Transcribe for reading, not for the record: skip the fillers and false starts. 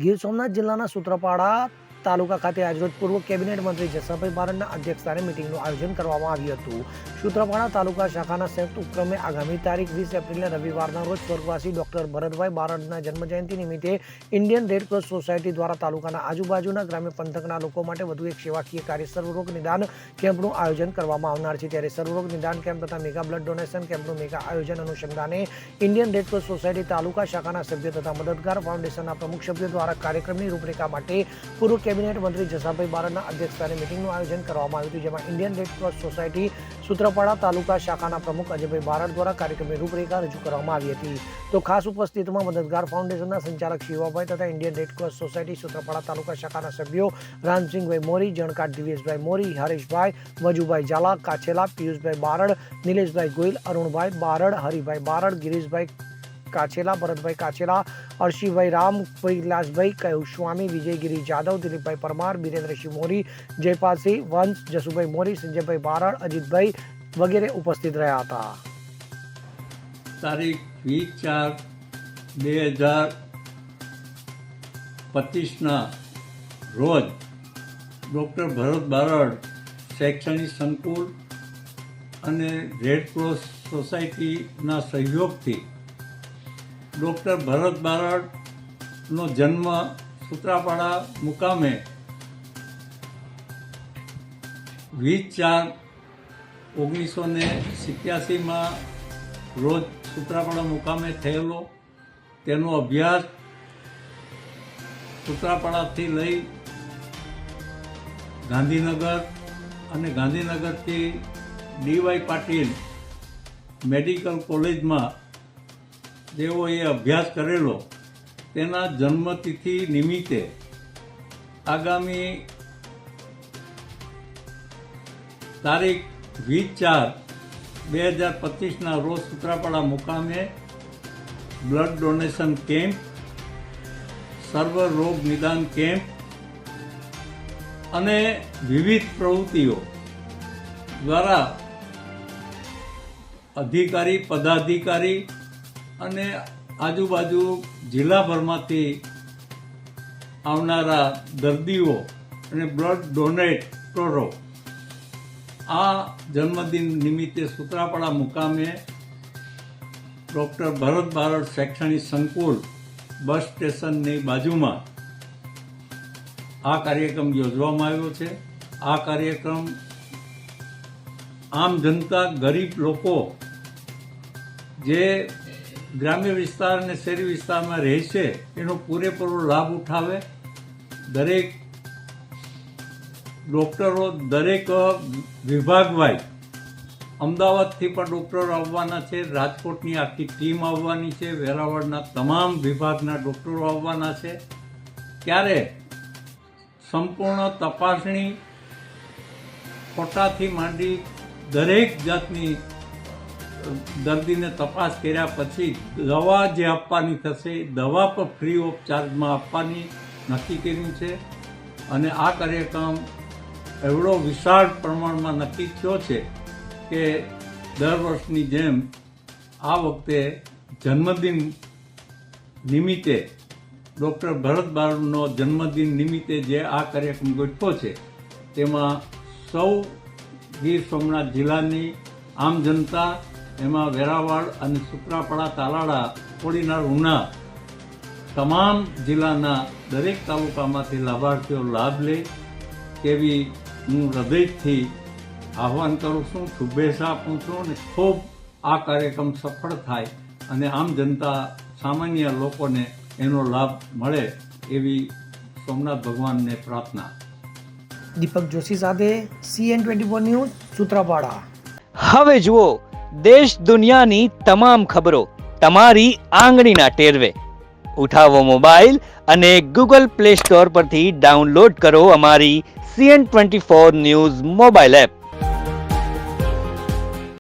ગીર સોમનાથ જિલ્લાના સૂત્રાપાડા તાલુકા ખાતે આજરોજ પૂર્વ કેબિનેટ મંત્રી જસાભાઈ બારડના અધ્યક્ષસ્થાને મિટિંગનું આયોજન કરવામાં આવ્યું હતું. સૂત્રાપાડા તાલુકા શાખાના સંયુક્ત ઉપક્રમે આગામી તારીખ 20 એપ્રિલના રવિવારના રોજ સ્વર્ગવાસી ડોક્ટર ભરતભાઈ બારડના જન્મજયંતિ નિમિત્તે ઇન્ડિયન રેડ ક્રોસ સોસાયટી દ્વારા તાલુકાના આજુબાજુના ગ્રામ્ય પંથકના લોકો માટે વધુ એક સેવાકીય કાર્ય સર્વરોગ નિદાન કેમ્પનું આયોજન કરવામાં આવનાર છે. ત્યારે સર્વરોગ નિદાન કેમ્પ તથા મેગા બ્લડ ડોનેશન કેમ્પનું મેગા આયોજન અનુસંધાને ઇન્ડિયન રેડ ક્રોસ સોસાયટી તાલુકા શાખાના સભ્યો તથા મદદગાર ફાઉન્ડેશનના પ્રમુખ સભ્યો દ્વારા કાર્યક્રમની રૂપરેખા માટે પૂર્વ કેબિનેટ મંત્રી જસાભાઈ બારડના અધ્યક્ષસ્થાને મિટિંગનું આયોજન કરવામાં આવ્યું હતું, જેમાં Indian Red Cross Society Sutrapada taluka શાખાના પ્રમુખ અજયભાઈ બારડ દ્વારા કાર્યક્રમની રૂપરેખા રજૂ કરવામાં આવી હતી. તો ખાસ ઉપસ્થિતમાં મદદગાર ફાઉન્ડેશનના સંચાલક શિવાભાઈ તથા Indian Red Cross Society Sutrapada taluka શાખાના સભ્યો રામસિંહભાઈ મોરી, જણકાટ દિવેશભાઈ મોરી, હરેશભાઈ, વજુભાઈ ઝાલા, કાછેલા, પિયુષભાઈ બારડ, નિલેશભાઈ ગોયલ, અરુણભાઈ બારડ, હરિભાઈ બારડ, ગિરીશભાઈ કાછેલા, ભરતભાઈ કાછેલા, અર્શીભાઈ રામ, કૈલાસભાઈ કૌસ્વામી, વિજયગીરી જાદવ, દિલીપભાઈ પરમાર, બિરેન્દ્રસિંહ મોરી, જયપાલસિંહ વંશ, જસુભાઈ મોરી, સંજયભાઈ બારડ, અજીતભાઈ વગેરે ઉપસ્થિત રહ્યા હતા. તારીખ 20/4/2025 રોજ ડૉક્ટર ભરત બારડ શૈક્ષણિક સંકુલ અને રેડ ક્રોસ સોસાયટીના સહયોગથી ડૉક્ટર ભરત બારડનો જન્મ સૂત્રાપાડા મુકામે 20/4/1987 રોજ સૂત્રાપાડા મુકામે થયેલો. તેનો અભ્યાસ સૂત્રાપાડાથી લઈ ગાંધીનગર અને ગાંધીનગરથી ડી.વાય. પાટીલ મેડિકલ કોલેજમાં જેઓએ અભ્યાસ કરેલો, તેના જન્મતિથિ નિમિત્તે આગામી તારીખ 20/4/2025 રોજ સૂત્રાપાડા મુકામે બ્લડ ડોનેશન કેમ્પ, સર્વ રોગ નિદાન કેમ્પ અને વિવિધ પ્રવૃત્તિઓ દ્વારા અધિકારી, પદાધિકારી અને આજુબાજુ જિલ્લાભરમાંથી આવનારા દર્દીઓ અને બ્લડ ડોનેટરો આ જન્મદિન નિમિત્તે સૂત્રાપાડા મુકામે ડૉક્ટર ભરત બારડ શૈક્ષણિક સંકુલ બસ સ્ટેશનની બાજુમાં આ કાર્યક્રમ યોજવામાં આવ્યો છે. આ કાર્યક્રમ આમ જનતા, ગરીબ લોકો જે ગ્રામ્ય વિસ્તાર અને શહેરી વિસ્તારમાં રહે છે એનો પૂરેપૂરો લાભ ઉઠાવે. દરેક ડૉક્ટરો દરેક વિભાગવાઇઝ અમદાવાદથી પણ ડૉક્ટરો આવવાના છે, રાજકોટની આખી ટીમ આવવાની છે, વેરાવળના તમામ વિભાગના ડૉક્ટરો આવવાના છે. ત્યારે સંપૂર્ણ તપાસણી, ફોટાથી માંડી દરેક જાતની દર્દીને તપાસ કર્યા પછી દવા જે આપવાની થશે, દવા પણ ફ્રી ઓફ ચાર્જમાં આપવાની નક્કી કર્યું છે. અને આ કાર્યક્રમ એવડો વિશાળ પ્રમાણમાં નક્કી થયો છે કે દર વર્ષની જેમ આ વખતે જન્મદિન નિમિત્તે ડૉક્ટર ભરત બારડનો જન્મદિન નિમિત્તે જે આ કાર્યક્રમ ગોઠવ્યો છે તેમાં સૌ ગીર સોમનાથ જિલ્લાની આમ જનતા, એમાં વેરાવળ અને સૂત્રાપાડા, તાલાળા, કોડીનાર, ઉના તમામ જિલ્લાના દરેક તાલુકામાંથી લાભાર્થીઓ લાભ લે તેવી હું હૃદયથી આહ્વાન કરું છું, શુભેચ્છા આપું છું અને ખૂબ આ કાર્યક્રમ સફળ થાય અને આમ જનતા, સામાન્ય લોકોને એનો લાભ મળે એવી સોમનાથ ભગવાનને પ્રાર્થના. દીપક જોશી સાથે CN24 ન્યૂઝ, સૂત્રાપાડા. હવે જુઓ દેશ દુનિયાની તમામ ખબરો તમારી આંગળીના ટેરવે. ઉઠાવો મોબાઈલ અને ગૂગલ પ્લે સ્ટોર પરથી ડાઉનલોડ કરો અમારી CN24 ન્યૂઝ મોબાઈલ એપ.